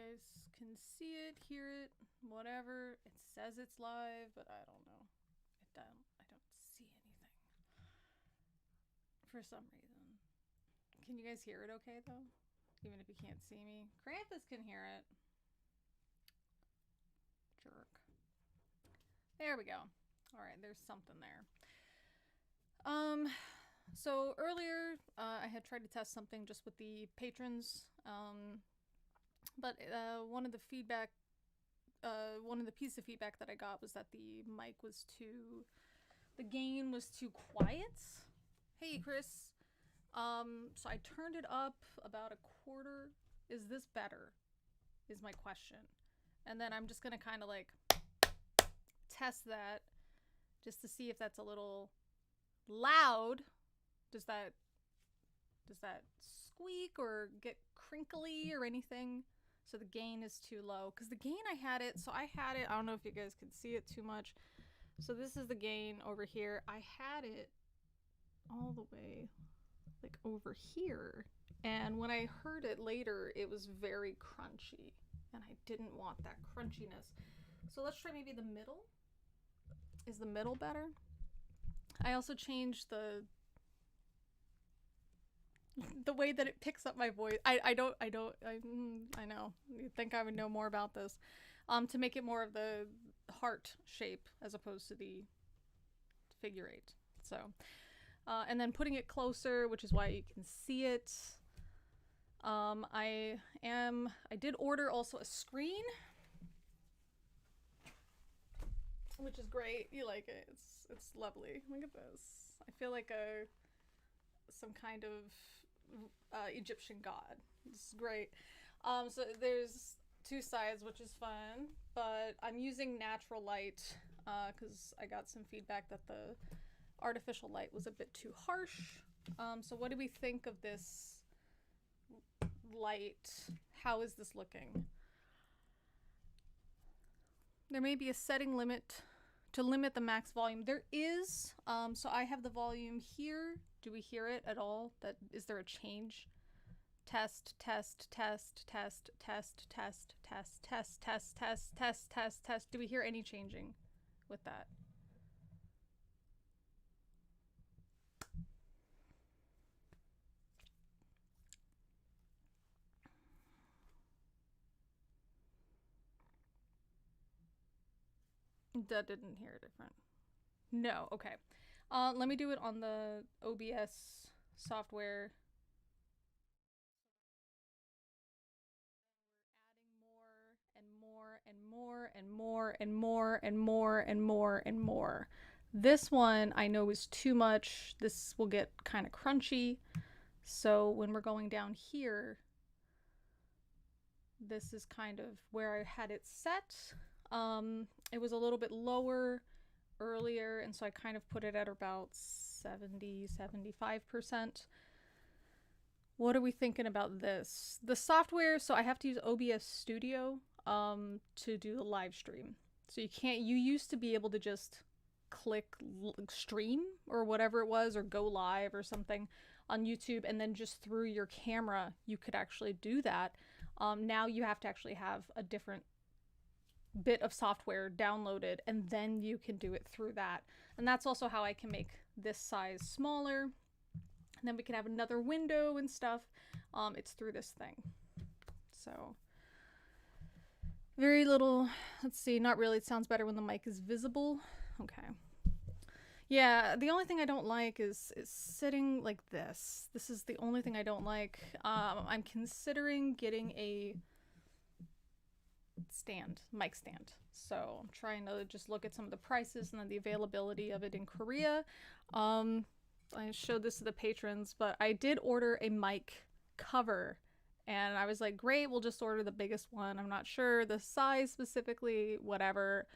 guys can see it, hear it, whatever. It says it's live, but I don't know. I don't see anything for some reason. Can you guys hear it okay though? Even if you can't see me. Krampus can hear it. Jerk. There we go. Alright, there's something there. So earlier I had tried to test something just with the patrons. But one of the pieces of feedback that I got was that the mic was the gain was too quiet. Hey, Chris. So I turned it up about a quarter. Is this better? Is my question. And then I'm just gonna kind of like test that just to see if that's a little loud. Does that squeak or get crinkly or anything? So the gain is too low. Because the gain I don't know if you guys can see it too much. So this is the gain over here. I had it all the way like over here. And when I heard it later, it was very crunchy. And I didn't want that crunchiness. So let's try maybe the middle. Is the middle better? I also changed the way that it picks up my voice. I know. You'd think I would know more about this. To make it more of the heart shape as opposed to the figure eight. So, and then putting it closer, which is why you can see it. I did order also a screen, which is great. You like it? It's lovely. Look at this. I feel like some kind of Egyptian god. It's great. So there's two sides, which is fun, but I'm using natural light because I got some feedback that the artificial light was a bit too harsh. So what do we think of this light? How is this looking? There may be a setting limit to limit the max volume. There is. So I have the volume here. Do we hear it at all? Is there a change? Test, test, test, test, test, test, test, test, test, test, test, test, test. Do we hear any changing with that? That didn't hear different. No, okay. Let me do it on the OBS software. We're adding more and more and more and more and more and more. This one I know is too much. This will get kind of crunchy. So when we're going down here, this is kind of where I had it set. It was a little bit lower earlier, and so I kind of put it at about 70-75%. What are we thinking about this? The software, so I have to use OBS Studio to do the live stream. So you used to be able to just click stream or whatever it was, or go live or something on YouTube, and then just through your camera you could actually do that. Now you have to actually have a different bit of software downloaded, and then you can do it through that. And that's also how I can make this size smaller. And then we can have another window and stuff. It's through this thing. So very little. Let's see. Not really. It sounds better when the mic is visible. Okay. Yeah, the only thing I don't like is sitting like this. This is the only thing I don't like. I'm considering getting a mic stand. So I'm trying to just look at some of the prices and then the availability of it in Korea. I showed this to the patrons, but I did order a mic cover, and I was like, great, we'll just order the biggest one. I'm not sure the size specifically, whatever.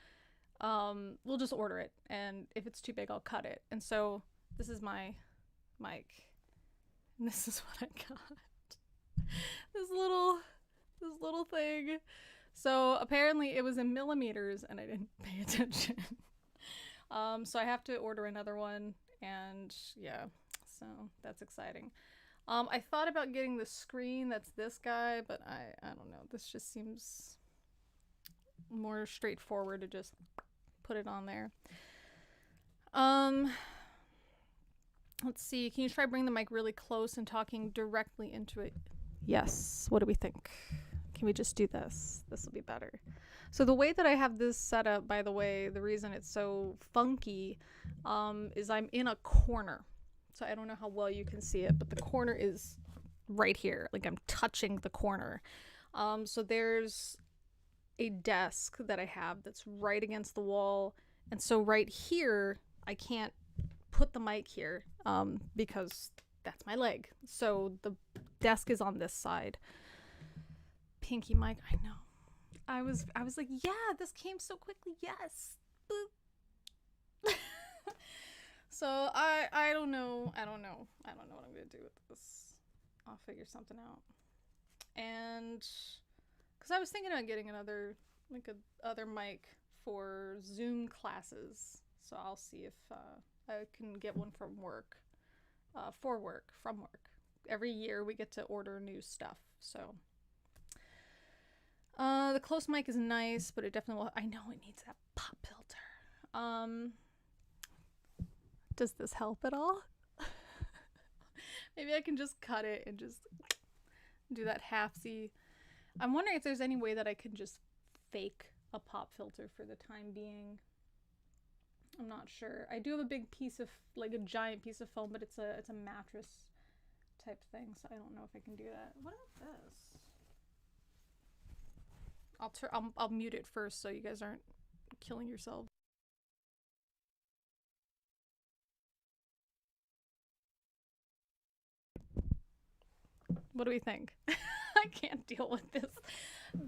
We'll just order it, and if it's too big, I'll cut it. And so this is my mic, and this is what I got. this little thing. So apparently it was in millimeters, and I didn't pay attention. So I have to order another one, and yeah, so that's exciting. I thought about getting the screen that's this guy, but I don't know. This just seems more straightforward to just put it on there. Let's see. Can you try bringing the mic really close and talking directly into it? Yes. What do we think? Can we just do this? This will be better. So the way that I have this set up, by the way, the reason it's so funky is I'm in a corner. So I don't know how well you can see it, but the corner is right here. Like I'm touching the corner. So there's a desk that I have that's right against the wall. And so right here, I can't put the mic here because that's my leg. So the desk is on this side. Pinky mic, I know. I was like, yeah, this came so quickly. Yes. Boop. So I don't know. I don't know what I'm gonna do with this. I'll figure something out. And because I was thinking about getting another other mic for Zoom classes. So I'll see if I can get one from work. From work. Every year we get to order new stuff. So the close mic is nice, but it definitely will. I know it needs that pop filter. Does this help at all? Maybe I can just cut it and just do that half-Z. I'm wondering if there's any way that I can just fake a pop filter for the time being. I'm not sure. I do have a big piece of, like a giant piece of foam, but it's a mattress type thing, so I don't know if I can do that. What about this? I'll mute it first so you guys aren't killing yourselves. What do we think? I can't deal with this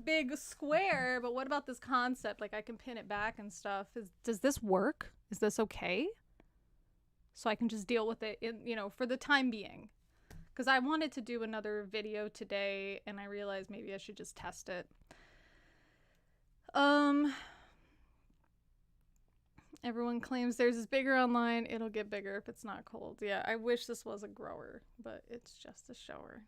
big square, but what about this concept? Like I can pin it back and stuff. Does this work? Is this okay? So I can just deal with it in, for the time being. Because I wanted to do another video today and I realized maybe I should just test it. Everyone claims theirs is bigger online. It'll get bigger if it's not cold. Yeah, I wish this was a grower, but it's just a shower.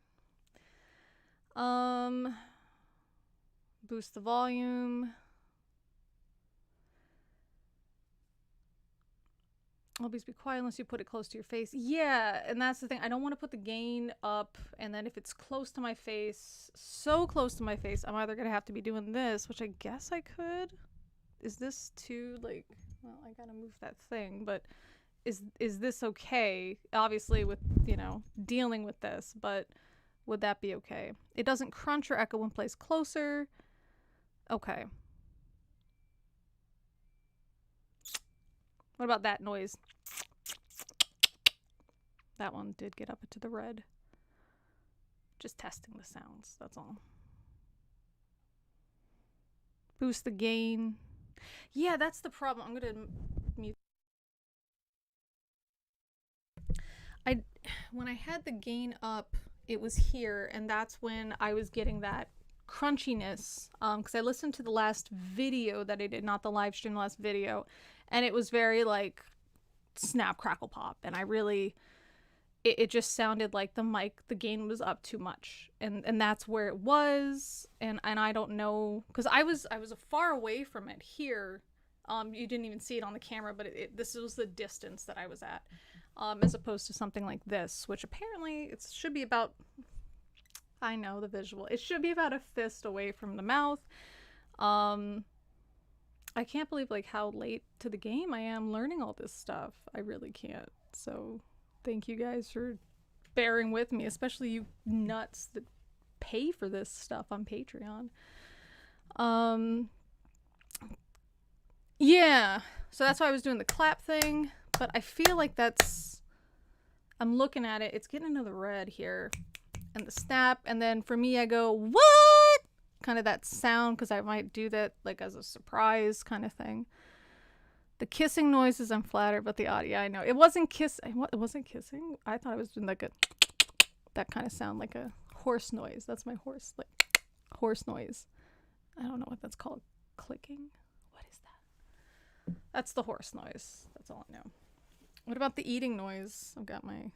Boost the volume. Always be quiet unless you put it close to your face. Yeah, and that's the thing. I don't want to put the gain up, and then if it's close to my face, so close to my face, I'm either gonna have to be doing this, which I guess I could. Is this too, like, well, I gotta move that thing, but is this okay? Obviously with, dealing with this, but would that be okay? It doesn't crunch or echo when placed closer. Okay. What about that noise? That one did get up into the red. Just testing the sounds, that's all. Boost the gain. Yeah, that's the problem. I'm gonna mute. When I had the gain up, it was here, and that's when I was getting that crunchiness. Because I listened to the last video that I did, not the live stream, the last video, and it was very like snap, crackle, pop, and I really, it just sounded like the gain was up too much, and that's where it was, and I don't know, because I was far away from it here. You didn't even see it on the camera, but this was the distance that I was at, as opposed to something like this, which apparently it should be about, I know the visual, it should be about a fist away from the mouth. I can't believe like how late to the game I am learning all this stuff. I really can't. So thank you guys for bearing with me, especially you nuts that pay for this stuff on Patreon. Yeah, so that's why I was doing the clap thing, but I feel like I'm looking at it, it's getting into the red here, and the snap, and then for me I go, what? Kind of that sound, because I might do that like as a surprise kind of thing. The kissing noises, I'm flattered, but the audio, I know. It wasn't kissing. It wasn't kissing? I thought it was doing like that kind of sound, like a horse noise. That's my horse, like horse noise. I don't know what that's called. Clicking? What is that? That's the horse noise. That's all I know. What about the eating noise? I've got my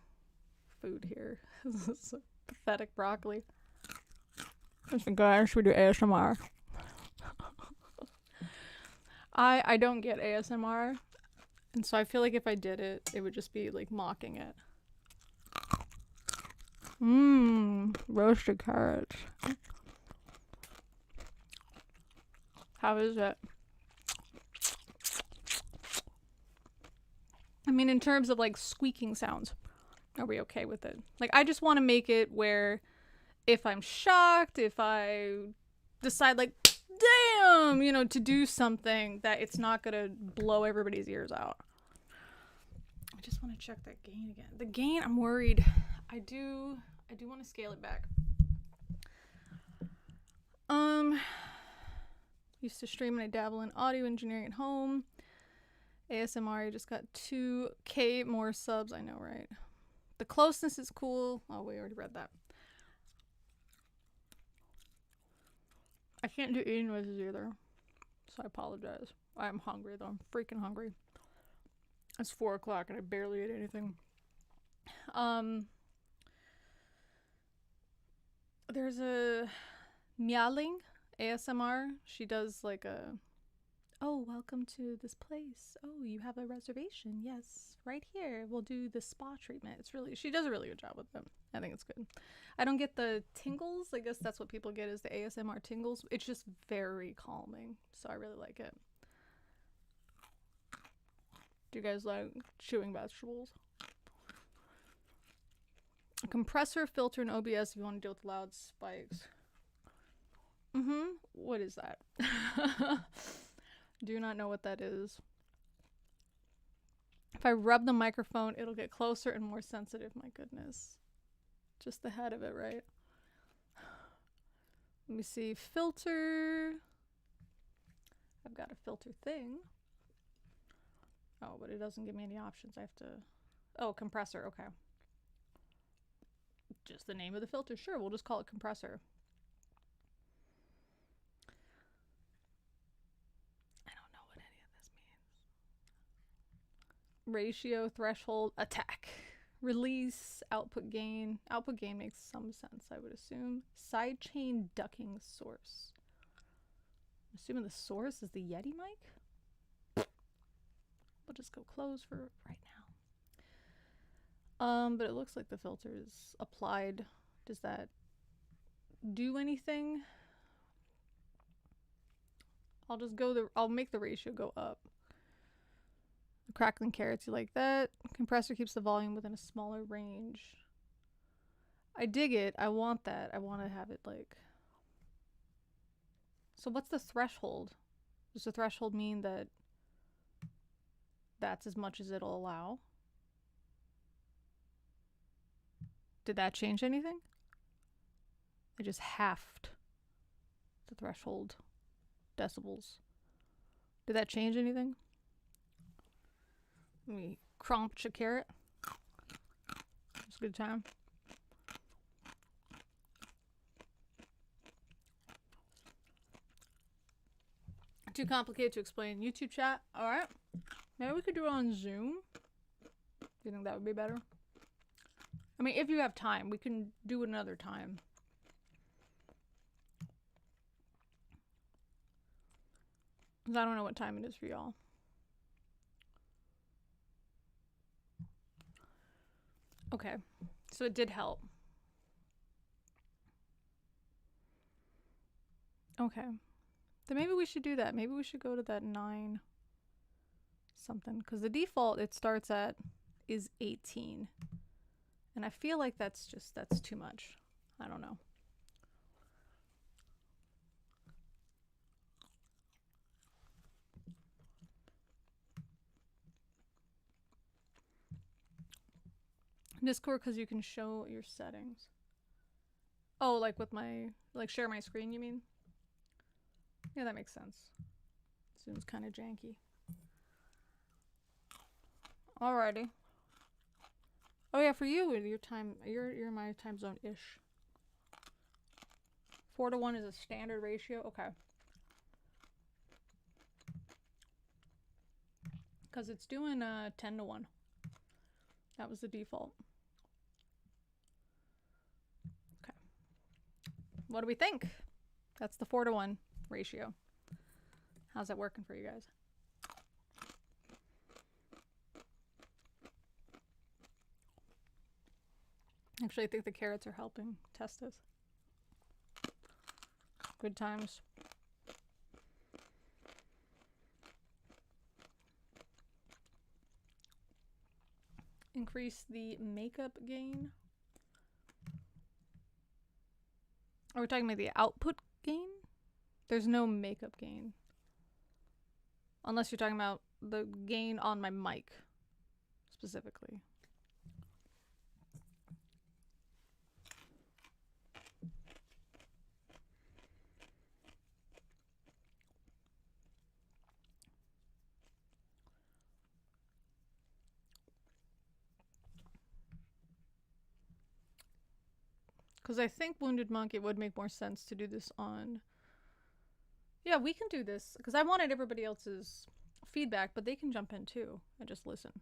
food here. This is pathetic broccoli. Listen, guys, should we do ASMR? I don't get ASMR, and so I feel like if I did it, it would just be like mocking it. Roasted carrots. How is it? I mean, in terms of like squeaking sounds, are we okay with it? Like, I just want to make it where if I'm shocked, if I decide like, damn, you know, to do something, that it's not gonna blow everybody's ears out. I just want to check that gain again. The gain, I'm worried. I do want to scale it back. Used to stream and I dabble in audio engineering at home. ASMR, I just got 2K more subs. I know, right? The closeness is cool. Oh, we already read that. I can't do eating noises either, so I apologize. I am hungry though. I'm freaking hungry. It's 4 o'clock and I barely ate anything. There's a Meowling ASMR. She does like a, oh, welcome to this place. Oh, you have a reservation. Yes, right here. We'll do the spa treatment. It's really, she does a really good job with them. I think it's good. I don't get the tingles. I guess that's what people get, is the ASMR tingles. It's just very calming, so I really like it. Do you guys like chewing vegetables? A compressor, filter, and OBS if you want to deal with loud spikes. What is that? Do not know what that is. If I rub the microphone, it'll get closer and more sensitive. My goodness. Just the head of it, right? Let me see. Filter. I've got a filter thing. Oh, but it doesn't give me any options. I have to... Oh, compressor. Okay. Just the name of the filter. Sure, we'll just call it compressor. I don't know what any of this means. Ratio, threshold, attack, release, output gain. Output gain makes some sense, I would assume. Sidechain ducking source. I'm assuming the source is the Yeti mic? We'll just go close for right now. But it looks like the filter is applied. Does that do anything? I'll make the ratio go up. The crackling carrots, you like that? Compressor keeps the volume within a smaller range. I dig it. I want that. I want to have it like... So what's the threshold? Does the threshold mean that that's as much as it'll allow? Did that change anything? I just halved the threshold decibels. Did that change anything? Let me crunch a carrot. It's a good time. Too complicated to explain. YouTube chat. Alright. Maybe we could do it on Zoom. Do you think that would be better? I mean, if you have time, we can do it another time. Because I don't know what time it is for y'all. Okay. So it did help. Okay. Then maybe we should do that. Maybe we should go to that 9 something. Because the default it starts at is 18. And I feel like that's too much. I don't know. Discord, because you can show your settings. Oh, like with my, like share my screen, you mean? Yeah, that makes sense. Zoom's kind of janky. Alrighty. Oh yeah, for you, your time, you're my time zone-ish. 4:1 is a standard ratio? Okay. Because it's doing 10:1. That was the default. What do we think? That's the 4-to-1 ratio. How's that working for you guys? Actually, I think the carrots are helping test this. Good times. Increase the makeup gain. Are we talking about the output gain? There's no makeup gain. Unless you're talking about the gain on my mic, specifically. Because I think Wounded Monk, it would make more sense to do this on... Yeah, we can do this. Because I wanted everybody else's feedback, but they can jump in too and just listen.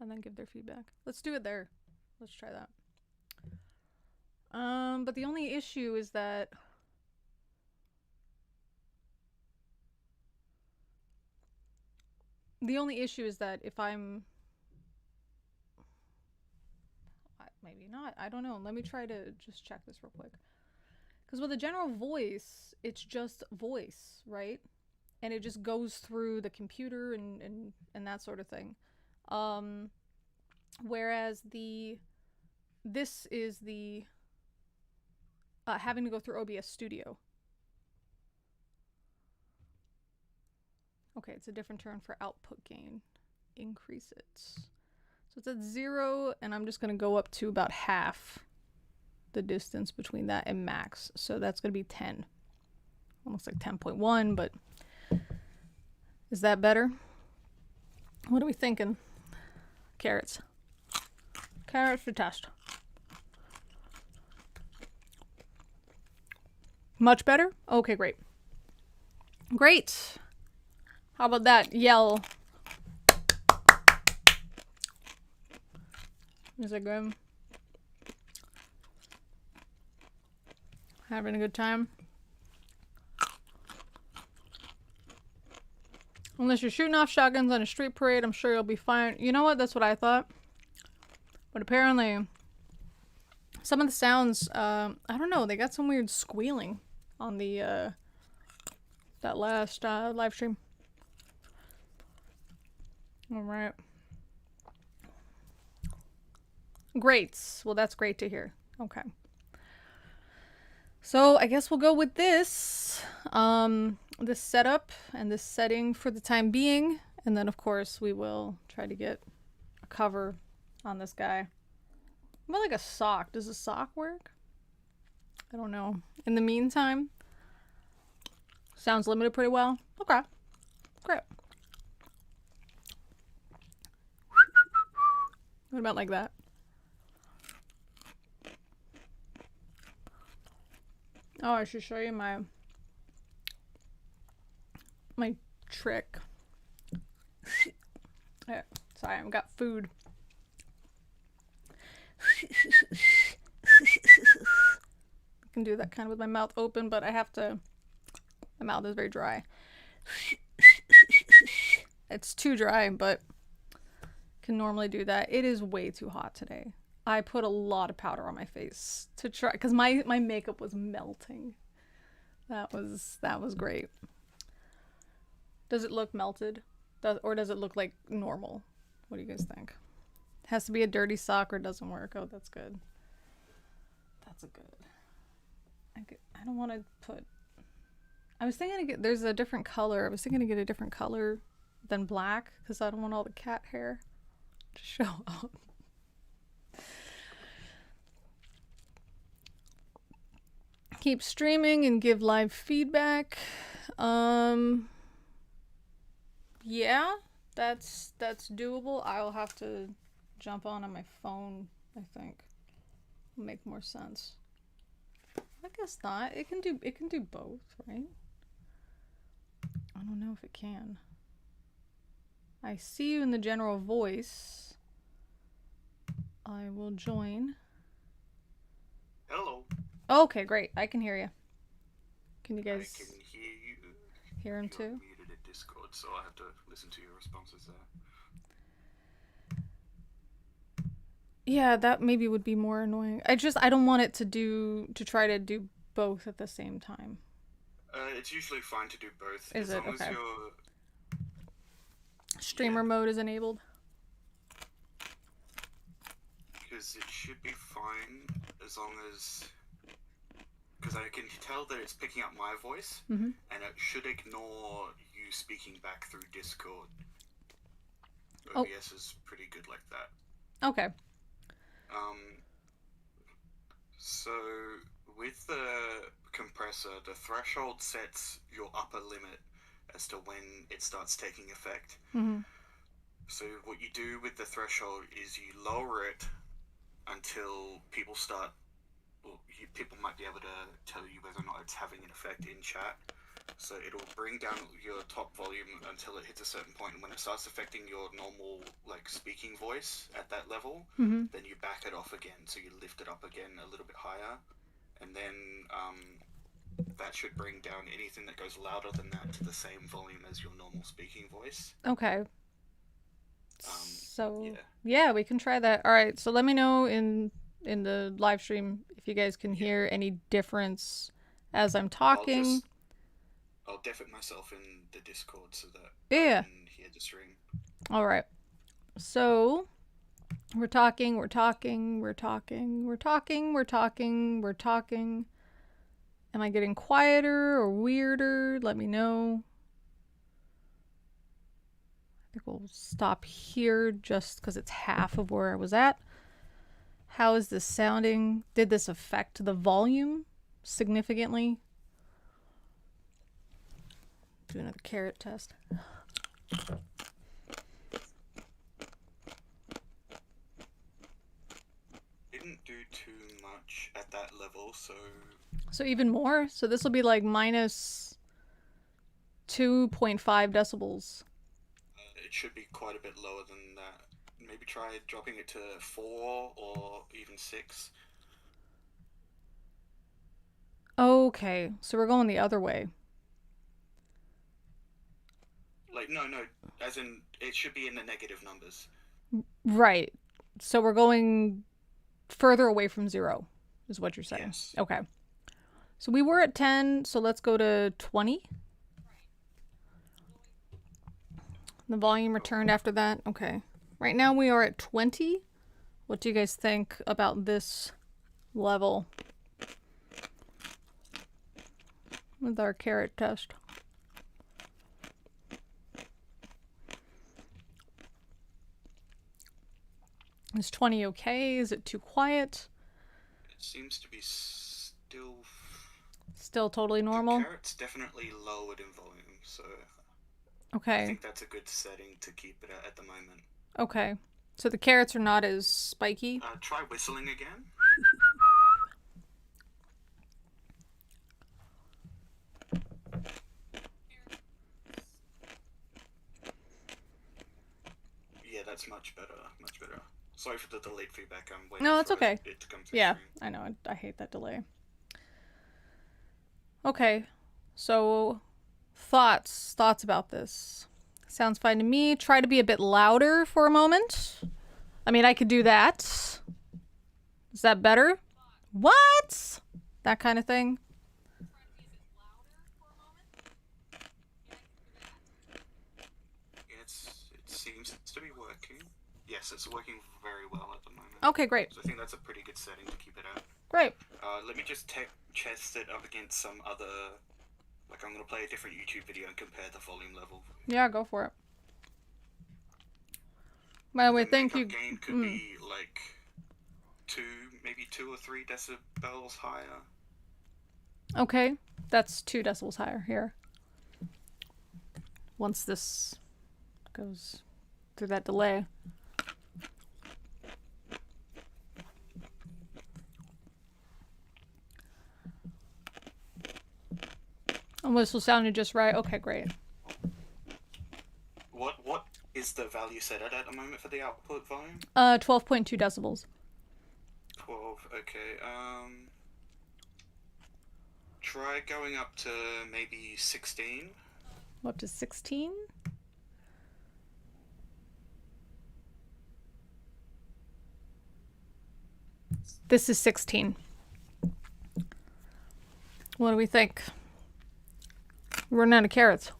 And then give their feedback. Let's do it there. Let's try that. But the only issue is that... The only issue is that if I'm... Maybe not. I don't know. Let me try to just check this real quick. Because with a general voice, it's just voice, right? And it just goes through the computer and that sort of thing. Whereas this is the having to go through OBS Studio. Okay, it's a different term for output gain. Increase it. So it's at 0, and I'm just going to go up to about half the distance between that and max. So that's going to be 10. Almost like 10.1, but is that better? What are we thinking? Carrots. Carrots for test. Much better? Okay, great. Great. How about that yell? Is it good? Having a good time? Unless you're shooting off shotguns on a street parade, I'm sure you'll be fine. You know what? That's what I thought. But apparently, some of the sounds, I don't know, they got some weird squealing on the, that last, live stream. Alright. Great. Well, that's great to hear. Okay. So I guess we'll go with this, this setup and this setting for the time being. And then, of course, we will try to get a cover on this guy. More like a sock. Does a sock work? I don't know. In the meantime, sounds limited pretty well. Okay. Great. What about like that? Oh, I should show you my trick. Sorry, I've got food. I can do that kind of with my mouth open, but I have to... My mouth is very dry. It's too dry, but can normally do that. It is way too hot today. I put a lot of powder on my face to try, because my makeup was melting. That was great. Does it look melted? Or does it look like normal? What do you guys think? It has to be a dirty sock or it doesn't work. Oh, that's good. That's a good. I don't want to put... I was thinking to get... There's a different color. I was thinking to get a different color than black, because I don't want all the cat hair to show up. Keep streaming and give live feedback. Yeah, that's doable. I'll have to jump on my phone, I think. It'll make more sense. I guess not. It can do both, right? I don't know if it can. I see you in the general voice. I will join. Hello. Okay, great. I can hear you. Can you I guys can hear you. hear him You're too? muted at Discord, so I have to listen to your responses there. Yeah, that maybe would be more annoying. I don't want it to try to do both at the same time. It's usually fine to do both Is as it? long as Okay. you're. Yeah, Streamer mode is enabled. because it should be fine as long as. Because I can tell that it's picking up my voice, Mm-hmm. and it should ignore you speaking back through Discord. Oh, OBS is pretty good like that. okay. Um, so with the compressor, the threshold sets your upper limit as to when it starts taking effect. Mm-hmm. So what you do with the threshold is you lower it until people start. Well, people might be able to tell you whether or not it's having an effect in chat. So it'll bring down your top volume until it hits a certain point, and when it starts affecting your normal like speaking voice at that level, Mm-hmm. then you back it off again. So you lift it up again a little bit higher, and then that should bring down anything that goes louder than that to the same volume as your normal speaking voice. Okay. Um, So yeah, yeah, we can try that. All right. So let me know in the live stream if you guys can yeah. hear any difference as I'm I'll talking. just I'll def it myself in the Discord so that I Yeah. can hear the stream. All right. So we're talking, we're talking, we're talking, we're talking, we're talking, we're talking. Am I getting quieter or weirder? Let me know. I think we'll stop here just because it's half of where I was at. How is this sounding? Did this affect the volume significantly? Do another carrot test. Didn't do too much at that level, so So even more? So this will be like minus 2.5 decibels. it should be quite a bit lower than that. Maybe try dropping it to 4 or even 6. Okay, so we're going the other way. Like, no, as in, it should be in the negative numbers. Right. So we're going further away from 0, is what you're saying. Yes. Okay. So we were at 10, so let's go to 20. The volume returned after that. Okay. Right now we are at 20. What do you guys think about this level with our carrot test? Is 20 okay? Is it too quiet? It seems to be still. Still totally The normal? carrot's definitely lowered in volume, so I Okay. think that's a good setting to keep it at the moment. Okay. So the carrots are not as spiky? Try whistling again. Yeah, that's much better. Much better. Sorry for the delayed feedback. I'm waiting No, it's for okay. it to come through Yeah, stream. I know. I hate that delay. Okay. So thoughts about this. Sounds fine to me. Try to be a bit louder for a moment. I mean, I could do that. Is that better? What? That kind of thing. It seems to be working. Yes, it's working very well at the moment. Okay, great. So I think that's a pretty good setting to keep it at. Great. Let me just test it up against some other. Like, I'm gonna play a different YouTube video and compare the volume level. Yeah, go for it. By the way, The thank makeup you. gain could be like maybe 2 or 3 decibels higher. Okay, that's 2 decibels higher here. Once this goes through that delay. And whistle sounded just right. Okay, great. What is the value set at the moment for the output volume? 12.2 decibels. 12. Okay. Try going up to maybe 16. Up to 16? This is 16. What do we think? We're running out of carrots.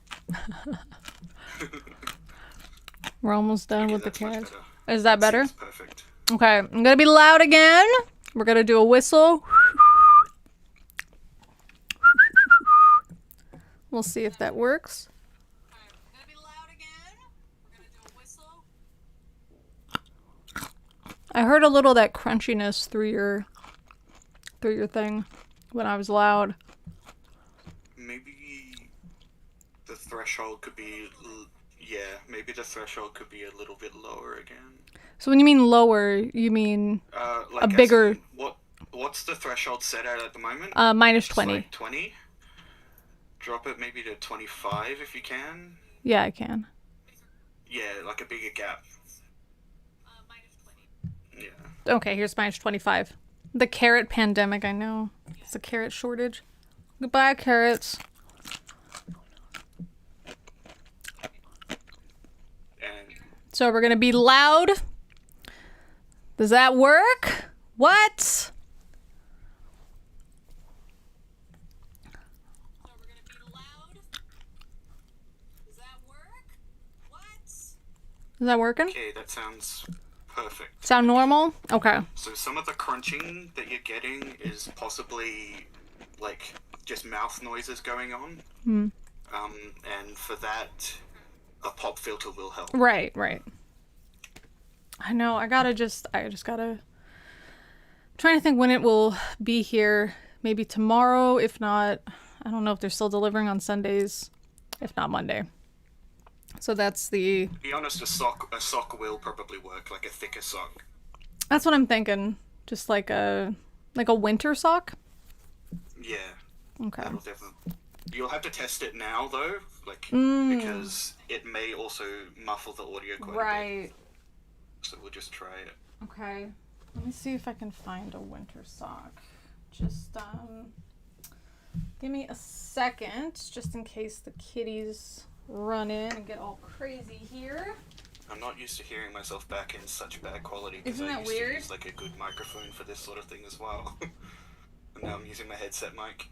We're almost done Okay, with the that's much carrots. better. Is that better? Seems perfect. Okay, I'm gonna be loud again. We're gonna do a whistle. We'll see if that works. I heard a little of that crunchiness through your thing when I was loud. Maybe the threshold could be, yeah, maybe the threshold could be a little bit lower again. So when you mean lower, you mean Like a bigger. in, what's the threshold set at the moment? Minus It's 20. like 20. Drop it maybe to 25 if you can. Yeah, I can. Yeah, like a bigger gap. Yeah. Okay, here's minus 25. The carrot pandemic, I know. It's a carrot shortage. Goodbye, carrots. And So we're gonna be loud. Does that work? What? Is that working? okay, that sounds perfect. Sound normal? Okay. So some of the crunching that you're getting is possibly like just mouth noises going on. And for that, a pop filter will help. Right. I know, I just gotta trying to think when it will be here. Maybe tomorrow, if not, I don't know if they're still delivering on Sundays, if not Monday. So that's the. To be honest, a sock will probably work, like a thicker sock. That's what I'm thinking. Just like a winter sock. Yeah. Okay. That'll definitely. You'll have to test it now though, like because it may also muffle the audio quite a bit. So we'll just try it. Okay. Let me see if I can find a winter sock. Just give me a second, just in case the kitties run in and get all crazy here. I'm not used to hearing myself back in such bad quality Isn't that I used weird? to use like a good microphone for this sort of thing as well. And now I'm using my headset mic.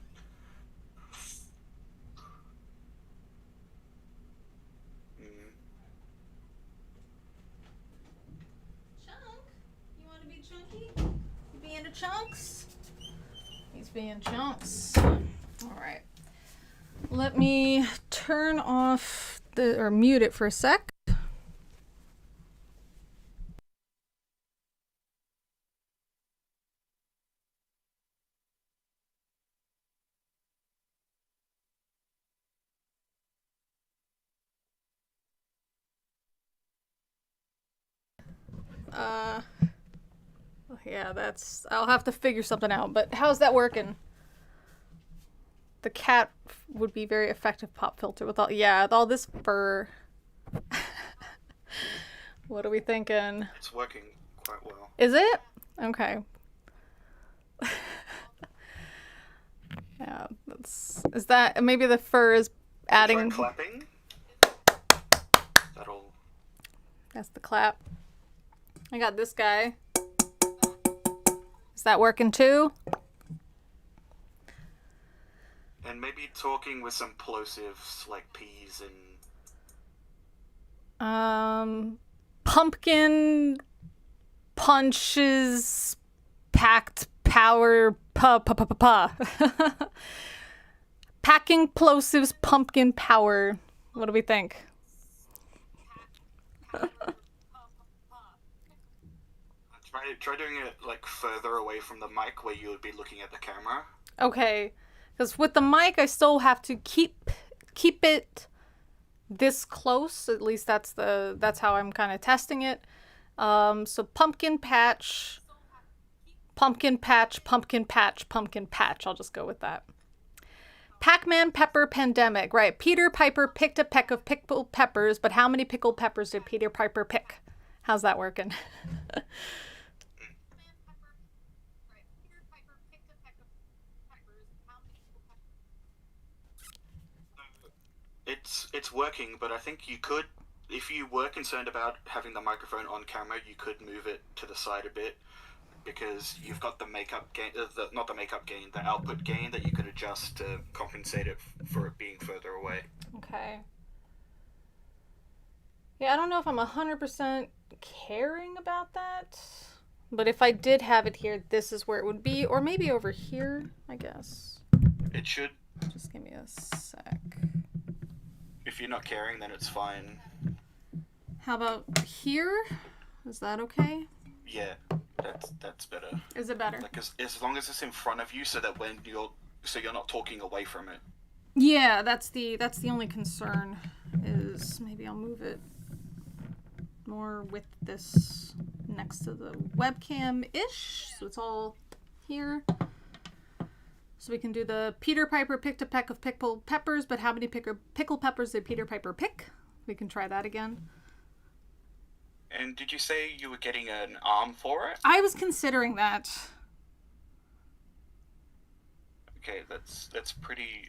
Chunk, you want to be chunky? You being a chunks? He's being chunks. All right. Let me turn off or mute it for a sec. Yeah, I'll have to figure something out, but how's that working? The cat would be very effective pop filter with all this fur. What are we thinking? It's working quite well. Is it? Okay. Yeah, is that maybe the fur is adding. Try clapping. That'll. That's the clap. I got this guy. Is that working too? And maybe talking with some plosives like peas and. Pumpkin punches packed power packing plosives pumpkin power. What do we think? Try doing it like further away from the mic where you would be looking at the camera. Okay, because with the mic I still have to keep it this close. At least that's how I'm kind of testing it. So pumpkin patch. I'll just go with that. Pac-Man pepper pandemic. Right. Peter Piper picked a peck of pickled peppers, but how many pickled peppers did Peter Piper pick? How's that working? it's working, but I think you could, if you were concerned about having the microphone on camera, you could move it to the side a bit because you've got the makeup gain, not the makeup gain, the output gain that you could adjust to compensate it for it being further away. Okay. Yeah, I don't know if I'm 100% caring about that. But if I did have it here, this is where it would be. Or maybe over here, I guess. It should. Just give me a sec. If you're not caring, then it's fine. How about here? Is that okay? Yeah, that's better. Is it better? Like as long as it's in front of you, so that when you're not talking away from it. Yeah, that's the only concern. Is maybe I'll move it more with this next to the webcam-ish, so it's all here. So we can do the Peter Piper picked a peck of pickled peppers, but how many pickled peppers did Peter Piper pick? We can try that again. And did you say you were getting an arm for it? I was considering that. Okay, that's pretty.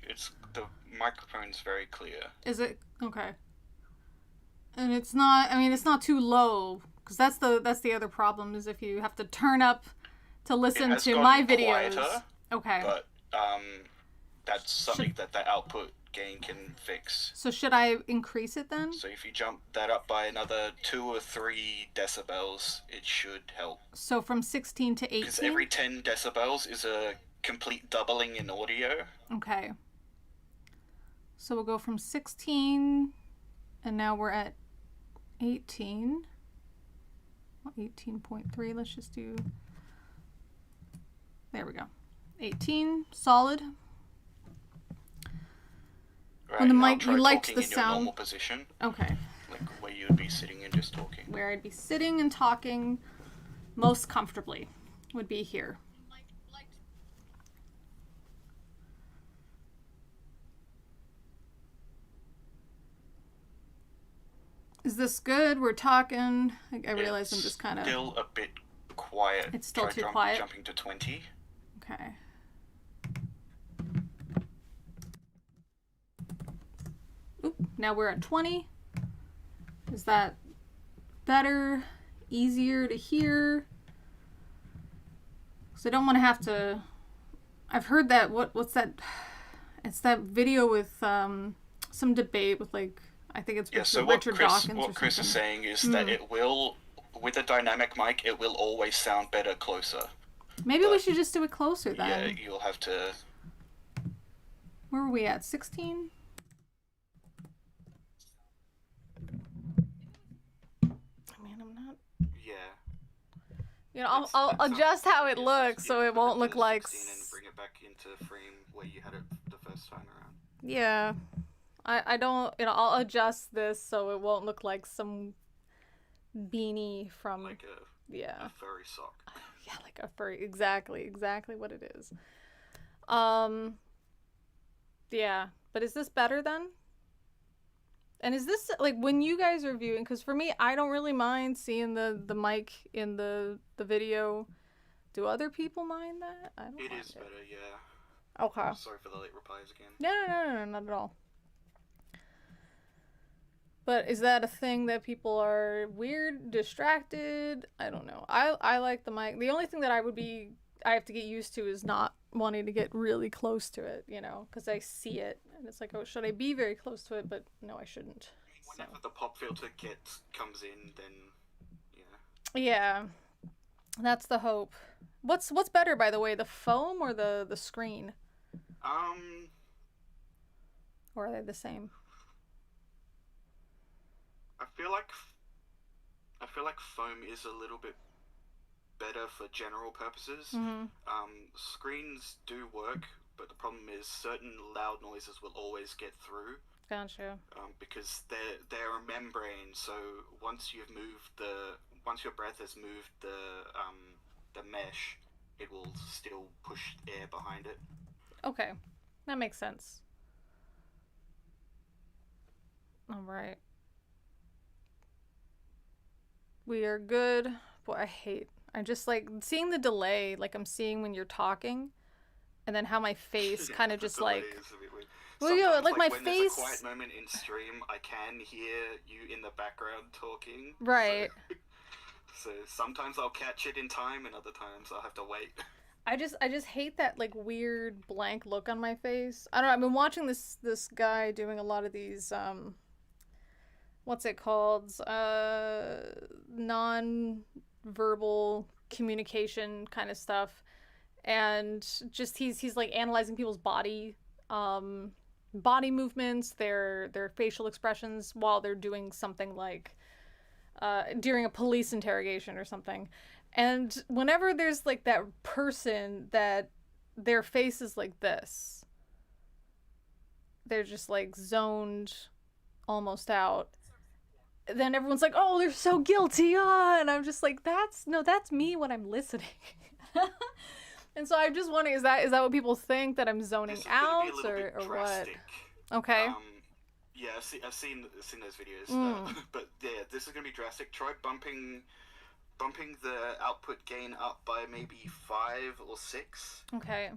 The microphone's very clear. Is it okay? And it's not. I mean, it's not too low, because that's the other problem is if you have to turn up to listen to my videos. Quieter, okay. But that's something that the output gain can fix. So should I increase it then? So if you jump that up by another 2 or 3 decibels, it should help. So from 16 to 18? Because every 10 decibels is a complete doubling in audio. Okay. So we'll go from 16, and now we're at 18. 18.3, let's just do... There we go. 18, solid. Right, and the now mic, try you liked talking the in sound. your normal position. Okay. Like where you would be sitting and just talking. Where I'd be sitting and talking most comfortably would be here. Is this good? We're talking. I realize I'm just kind of... Still a bit quiet. It's still Try too quiet? Jumping to 20. Okay. Oop, now we're at 20. Is that better? Easier to hear? Because I don't want to have to... I've heard that... What's that? It's that video with some debate with like... I think it's with Richard Dawkins. What Chris is saying is that it will, with a dynamic mic, it will always sound better closer. Maybe we should just do it closer then. Yeah, you'll have to... Where were we at? 16? Man, I'm not... Yeah. You know, I'll adjust how it looks so it won't look like... And bring it back into frame where you had it the first time around. Yeah. I don't... You know, I'll adjust this so it won't look like some beanie from... Like a furry sock. Yeah, like a furry... Exactly what it is. Yeah. But is this better then? And is this, like, when you guys are viewing... Because for me, I don't really mind seeing the mic in the video. Do other people mind that? I don't It mind is better, yeah. Okay. Sorry for the late replies again. No, not at all. But is that a thing that people are weird, distracted? I don't know. I like the mic. The only thing that I have to get used to is not wanting to get really close to it, you know, because I see it and it's like, oh, should I be very close to it? But no, I shouldn't. Whenever the pop filter comes in, then yeah, that's the hope. What's better, by the way, the foam or the screen? Or are they the same? I feel like foam is a little bit better for general purposes. Mm-hmm. Screens do work, but the problem is certain loud noises will always get through. Gotcha. Because they're a membrane, so once your breath has moved the mesh, it will still push air behind it. Okay, that makes sense. All right. We are good. Boy, I just like seeing the delay, like I'm seeing when you're talking. and then how my face kind of The just delay like, is a bit weird. well, you know, Sometimes, like my like when there's a quiet face, moment in stream, I can hear you in the background talking. right. So sometimes I'll catch it in time, and other times I'll have to wait. I just hate that like weird blank look on my face. I don't know. I've been watching this guy doing a lot of these what's it called? Non-verbal communication kind of stuff. And just he's like analyzing people's um body movements, their facial expressions while they're doing something like during a police interrogation or something. And whenever there's like that person that their face is like this, they're just like zoned almost out. Then everyone's like, "Oh, they're so guilty," and I'm just like, that's me when I'm listening." And so I'm just wondering, is that what people think, that I'm zoning out, or what? Okay. Yeah, I've seen those videos, Mm. but yeah, this is gonna be drastic. Try bumping the output gain up by maybe 5 or 6, Okay.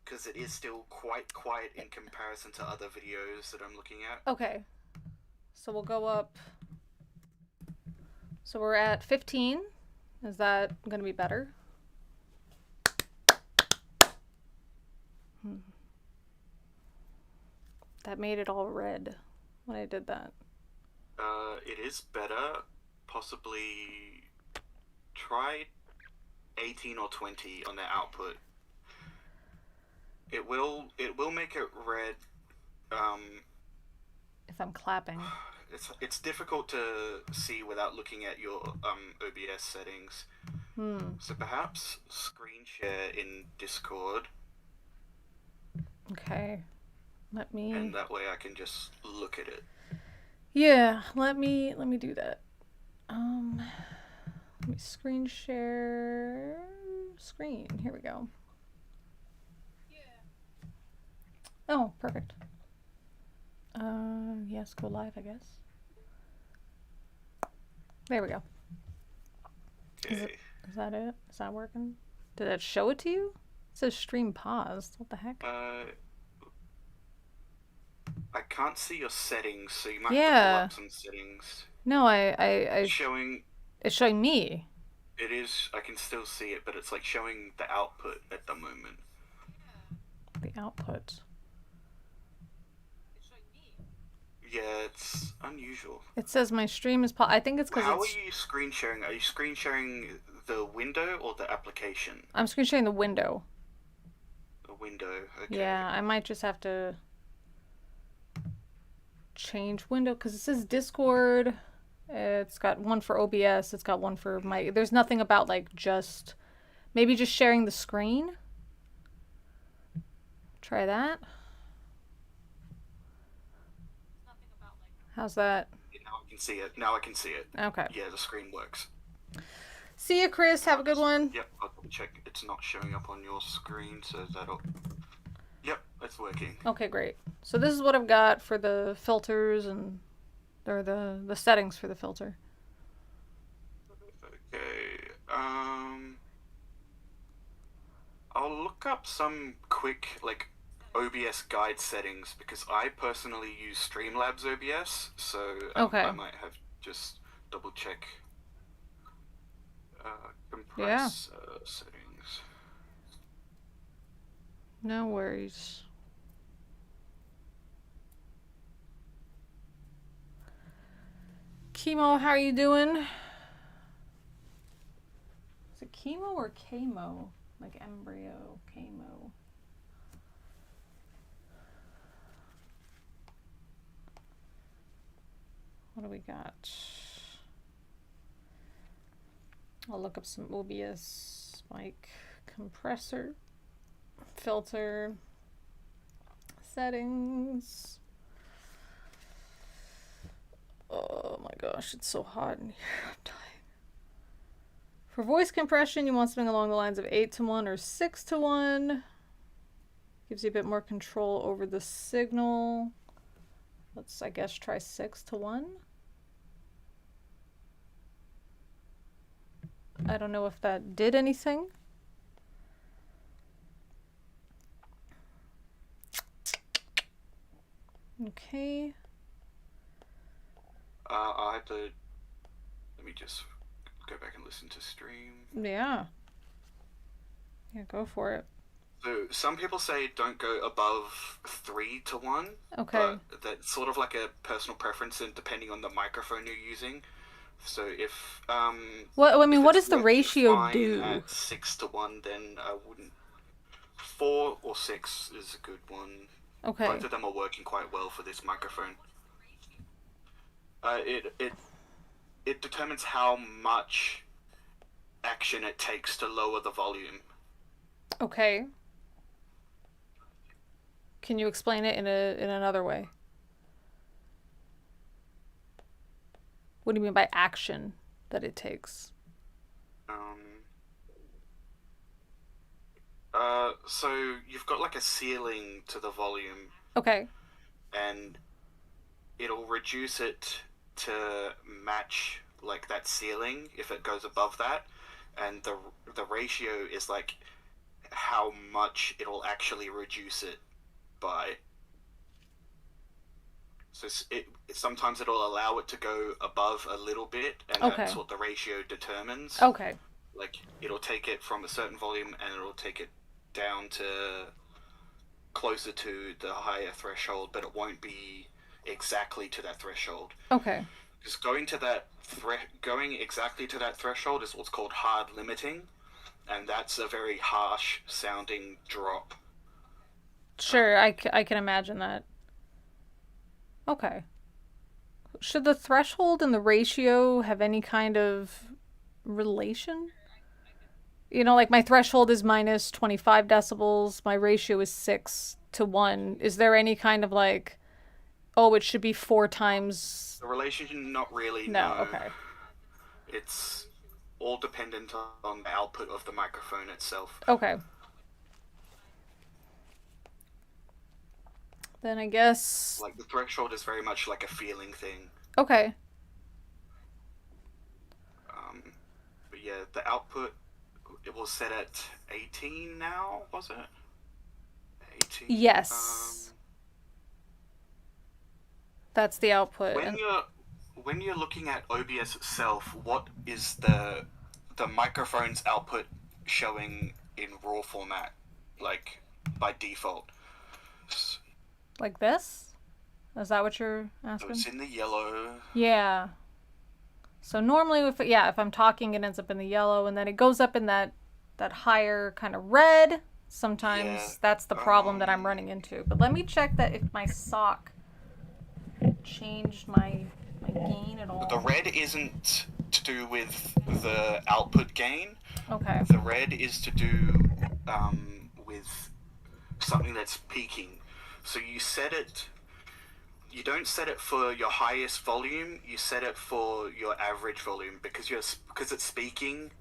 because it is still quite quiet in comparison to other videos that I'm looking at. Okay. So we'll go up. So we're at 15. Is that going to be better? That made it all red when I did that. It is better. Possibly try 18 or 20 on the output. It will make it red. If I'm clapping. It's difficult to see without looking at your OBS settings. So perhaps screen share in Discord. Okay. Let me. And that way I can just look at it. Yeah, let me do that. Let me screen share screen. Here we go. Oh, perfect. Yes, go live, I guess. There we go. Okay. Is that it? Is that working? Did it show it to you? It says stream paused. What the heck? I can't see your settings, so you might have to pull up some settings. No, It's showing. It's showing me. It is. I can still see it, but it's like showing the output at the moment. The output. Yeah, it's unusual. It says my stream is I think it's because How are you screen sharing? Are you screen sharing the window or the application? I'm screen sharing the window. The window, okay. Yeah, I might just have to change window because it says Discord. It's got one for OBS. It's got one for my. There's nothing about like just maybe just sharing the screen. Try that. How's that? Yeah, now I can see it. Now I can see it. Okay. Yeah, the screen works. See you, Chris. Have a good one. Yep, I'll check. It's not showing up on your screen, so that'll. Yep, it's working. Okay, great. So this is what I've got for the filters or the settings for the filter. Okay. I'll look up some quick like OBS guide settings because I personally use Streamlabs OBS, so I might have just double check compress settings. No worries. Chemo, how are you doing? Is it chemo or chemo? Like embryo, chemo. What do we got? I'll look up some OBS mic compressor, filter, settings. Oh my gosh, it's so hot in here. I'm dying. For voice compression, you want something along the lines of 8:1 or 6:1. Gives you a bit more control over the signal. Let's, I guess, try 6:1. I don't know if that did anything. Okay. I have to. Let me just go back and listen to stream. Yeah. Yeah, go for it. So some people say don't go above 3-1. Okay. But that's sort of like a personal preference, and depending on the microphone you're using. So if What I mean, if what it's does the working ratio fine do? at 6-1, then I wouldn't. 4 or 6 is a good one. Both Okay. of them are working quite well for this microphone. It determines how much action it takes to lower the volume. Okay. Can you explain it in another way? What do you mean by action that it takes? Um, so you've got like a ceiling to the volume, Okay. and it'll reduce it to match like that ceiling if it goes above that, and the ratio is like how much it'll actually reduce it by. So sometimes it'll allow it to go above a little bit, and that's Okay. what the ratio determines. Okay. Like it'll take it from a certain volume and it'll take it down to closer to the higher threshold, but it won't be exactly to that threshold. Okay. Because going exactly to that threshold is what's called hard limiting, and that's a very harsh sounding drop. Sure, I can imagine that. Okay. Should the threshold and the ratio have any kind of relation? You know, like my threshold is minus 25 decibels, my ratio is 6-1. Is there any kind of like, oh, it should be 4 times? The relation, not really, No, no. okay. It's all dependent on the output of the microphone itself. Okay. Then I guess. Like the threshold is very much like a feeling thing. Okay. But yeah, the output, it was set at 18 now, was it? 18. Yes. That's the output. When you're looking at OBS itself, what is the microphone's output showing in RAW format, like by default? Like this? Is that what you're So asking? it's in the yellow. Yeah. So normally, if I'm talking, it ends up in the yellow, and then it goes up in that higher kind of red. Sometimes Yeah, that's the problem that I'm running into. But let me check that if my sock changed my gain at all. The red isn't to do with the output gain. Okay. The red is to do with something that's peaking. So you set it. You don't set it for your highest volume. You set it for your average volume because it's speaking.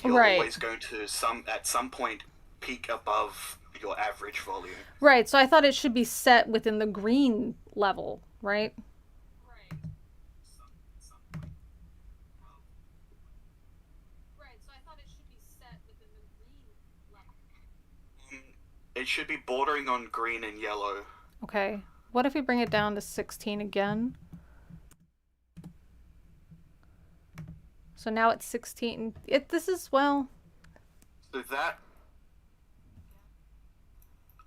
You're Right. always going to at some point peak above your average volume. Right. So I thought it should be set within the green level, right? It should be bordering on green and yellow. Okay. What if we bring it down to 16 again? So now it's 16. This is, well... So that...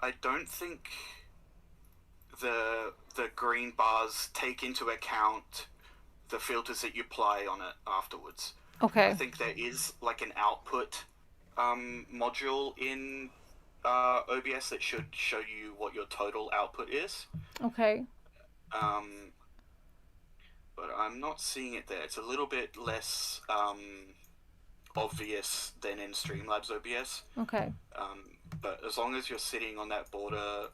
I don't think the green bars take into account the filters that you apply on it afterwards. Okay. I think there is like an output module in OBS that should show you what your total output is. Okay. But I'm not seeing it there. It's a little bit less obvious than in Streamlabs OBS. Okay. But as long as you're sitting on that border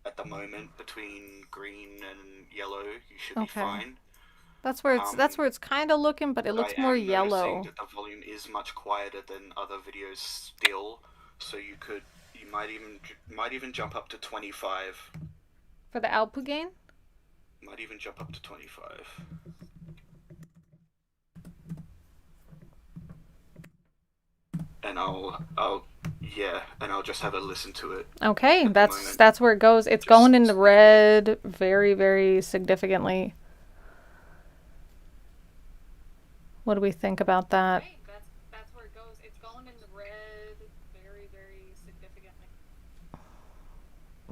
at the moment between green and yellow, you should be fine. That's where it's kind of looking, but it looks more yellow. That the volume is much quieter than other videos still, so you might even jump up to 25. For the output gain? Might even jump up to 25. And Yeah, and I'll just have a listen to it Okay, at the that's moment. that's where it goes. It's going into Just red very, very significantly. What do we think about that? Okay, that's where it goes. It's going into red very, very significantly.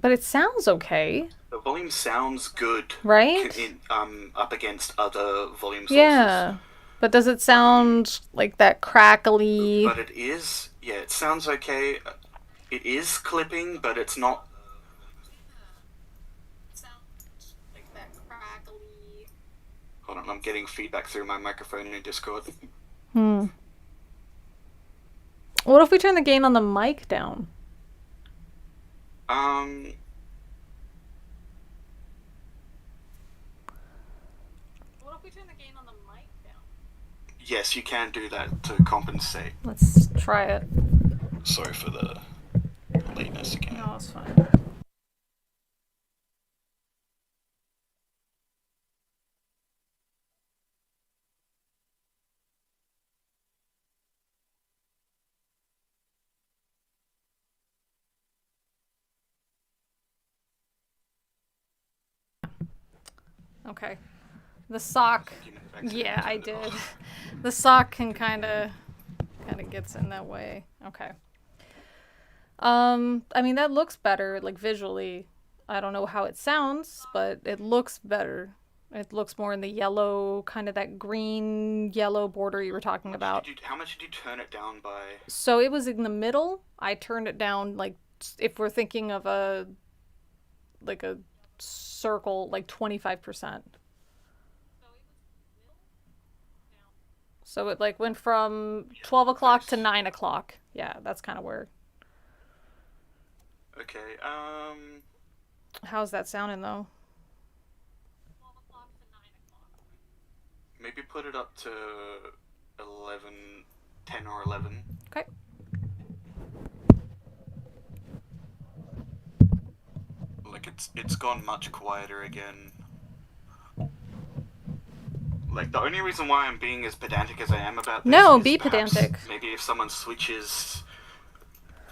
But it sounds okay, the volume sounds good right? in up against other volume sources. Yeah. But does it Um, sound like that crackly? but it is, yeah, it sounds okay. It is clipping, but it's not. Like that crackly. Hold on, I'm getting feedback through my microphone in Discord. Hmm. What if we turn the gain on the mic down? Um, What if we turn the gain on the mic down? yes, you can do that to compensate. Let's try it. Sorry for the lateness again. No, it's fine. Okay. The sock. Yeah, I did. The sock can kind of gets in that way. Okay. I mean that looks better like visually. I don't know how it sounds, but it looks better. It looks more in the yellow, kind of that green yellow border you were talking about. How much did you turn it down by? So it was in the middle. I turned it down like if we're thinking of a circle like 25%. So it like went from 12 o'clock to 9 o'clock. Yeah, that's kind of where. Okay. How's that sounding though? Maybe put it up to 11, 10 or 11. Okay. Like it's gone much quieter again. Like the only reason why I'm being as pedantic as I am about this No, is be perhaps pedantic. maybe if someone switches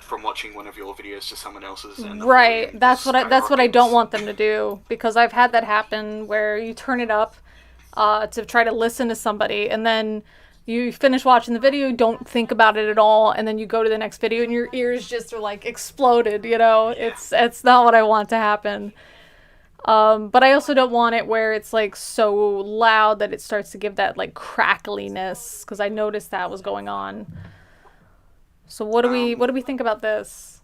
from watching one of your videos to someone else's and the Right. volume That's just what I don't skyrockets. want them to do because I've had that happen where you turn it up to try to listen to somebody and then you finish watching the video, don't think about it at all, and then you go to the next video and your ears just are like exploded, you know? Yeah. It's not what I want to happen. But I also don't want it where it's like so loud that it starts to give that like crackliness because I noticed that was going on. So what do we think about this?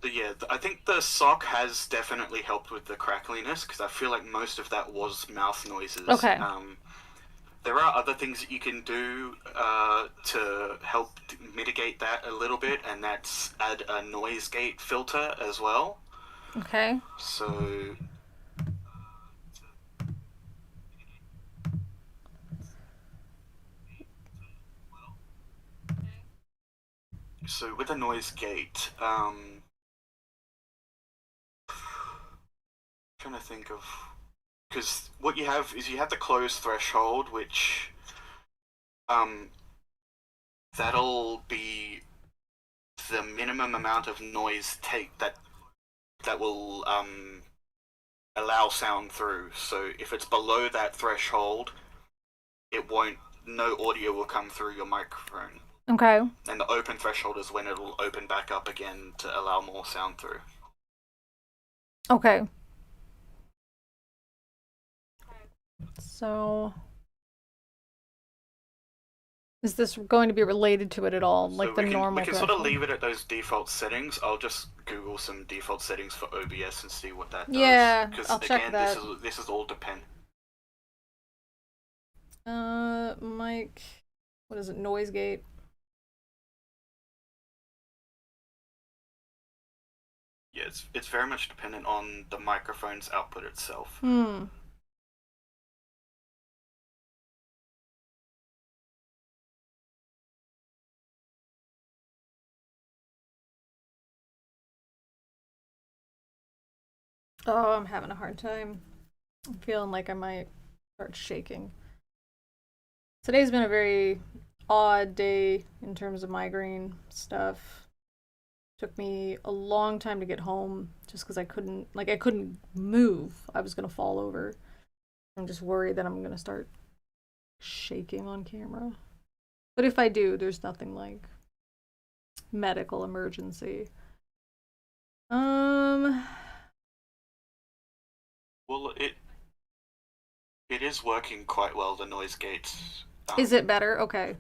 Yeah, I think the sock has definitely helped with the crackliness because I feel like most of that was mouth noises. Okay. There are other things that you can do to help mitigate that a little bit, and that's add a noise gate filter as well. Okay. So, with a noise gate, trying to think of because what you have is you have the close threshold, which um, that'll be the minimum amount of noise take that will allow sound through. So if it's below that threshold, it won't. No audio will come through your microphone. Okay. And the open threshold is when it'll open back up again to allow more sound through. Okay. So is this going to be related to it at all, like So the we can normal sort of threshold? leave it at those default settings. I'll just Google some default settings for OBS and see what that does. Yeah, Because I'll check again, that. this is all depend. Mike, what is it? Noise gate. Yeah, it's very much dependent on the microphone's output itself. Hmm. Oh, I'm having a hard time. I'm feeling like I might start shaking. Today's been a very odd day in terms of migraine stuff. Took me a long time to get home just because I couldn't move. I was gonna fall over. I'm just worried that I'm gonna start shaking on camera. But if I do, there's nothing like medical emergency. Um, Well, it is working quite well, the noise gates. is it better? Okay.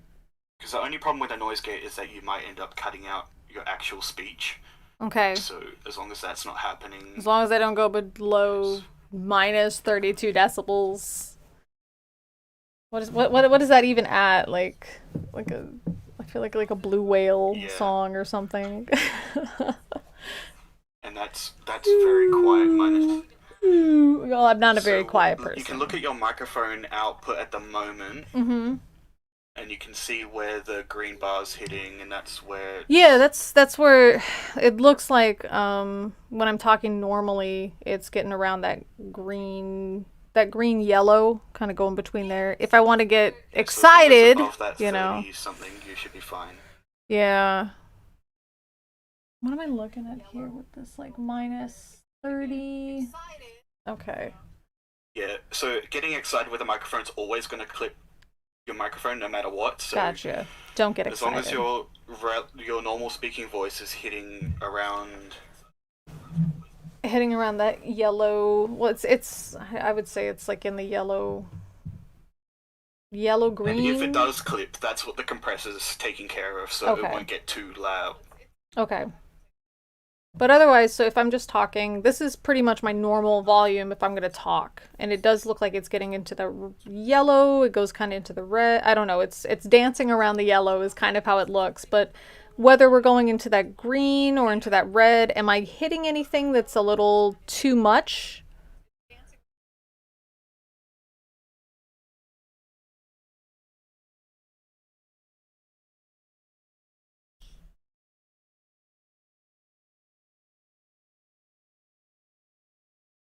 Because the only problem with a noise gate is that you might end up cutting out your actual speech. Okay. So as long as that's not happening, As long as I don't go below yes. minus 32 decibels. What is that even at? Like a I feel like a blue whale Yeah, song or something. and that's very quiet. Minus. Well, I'm not a very So quiet you can look person. at your microphone output at the moment, Mm-hmm. and you can see where the green bar's hitting, and that's where Yeah, it's that's where it looks like when I'm talking normally, it's getting around that green yellow kind of going between there. If I want to get yeah. So as long as it's excited, above that you know. 30 something, you should be fine. Yeah. What am I looking at here with this like minus 30? Okay. Yeah. So getting excited with a microphone's always going to clip your microphone no matter what. So Gotcha. Don't get as long as excited. your normal speaking voice is hitting around, Hitting around that yellow. Well, it's I would say it's like in the yellow and if it green. does clip, that's what the compressor's taking care of, so it Okay. won't get too loud. Okay. But otherwise, so if I'm just talking, this is pretty much my normal volume if I'm going to talk. And it does look like it's getting into the yellow, it goes kind of into the red. I don't know, it's dancing around the yellow is kind of how it looks, but whether we're going into that green or into that red, am I hitting anything that's a little too much?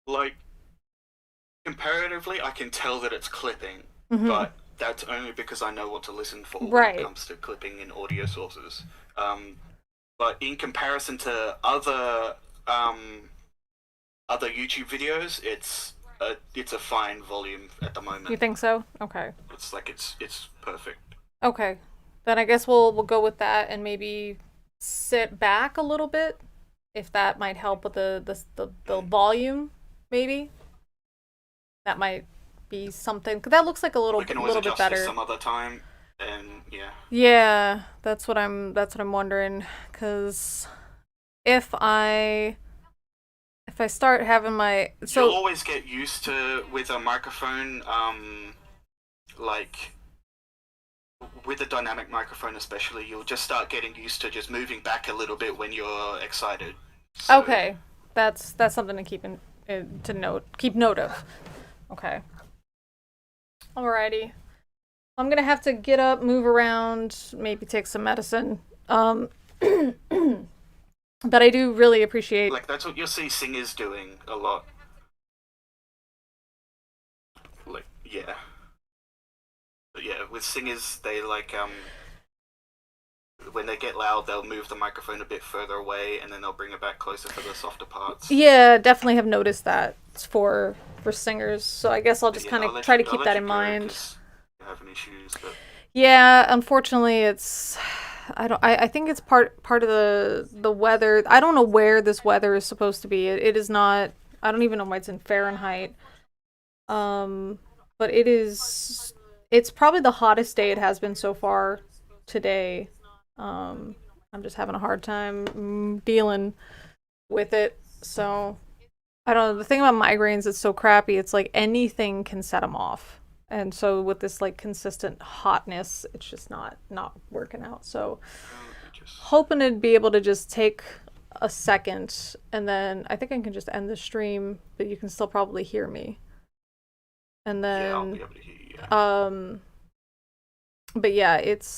Like comparatively, I can tell that it's clipping, Mhm. but that's only because I know what to listen for when it Right. comes to clipping in audio sources. Um, but in comparison to other YouTube videos, it's a fine volume at the You moment. think so? Okay. It's like it's perfect. Okay. Then I guess we'll go with that and maybe sit back a little bit if that might help with the Mm. volume maybe. That might be something. 'Cause that looks like a We can always little bit adjust this better. some other time, and yeah, Yeah, that's what I'm wondering cuz if I if I start having my you'll so always get used to with a microphone, like with a dynamic microphone especially, you'll just start getting used to just moving back a little bit when you're excited. So okay, that's something to to note keep note of. Okay. Alrighty. I'm gonna have to get up, move around, maybe take some medicine. But I do really appreciate. like that's what you'll see singers doing a lot. Like yeah, but yeah, with singers they like when they get loud they'll move the microphone a bit further away and then they'll bring it back closer for the softer parts. Yeah, definitely have noticed that for singers. So I guess I'll But just yeah, kind of try to I'll keep let that you in go mind. because you're having issues. But Yeah, unfortunately, it's I don't I think it's part of the weather. I don't know where this weather is supposed to be. It is not. I don't even know why it's in Fahrenheit. Um, but it's probably the hottest day it has been so far today. Um, I'm just having a hard time dealing with it. So I don't know. The thing about migraines, it's so crappy. It's like anything can set them off. And so with this like consistent hotness, it's just not working out. So let me just hoping to be able to just take a second and then I think I can just end the stream, but you can still probably hear me. And yeah, I'll then be able to hear you. Yeah. um but yeah, it's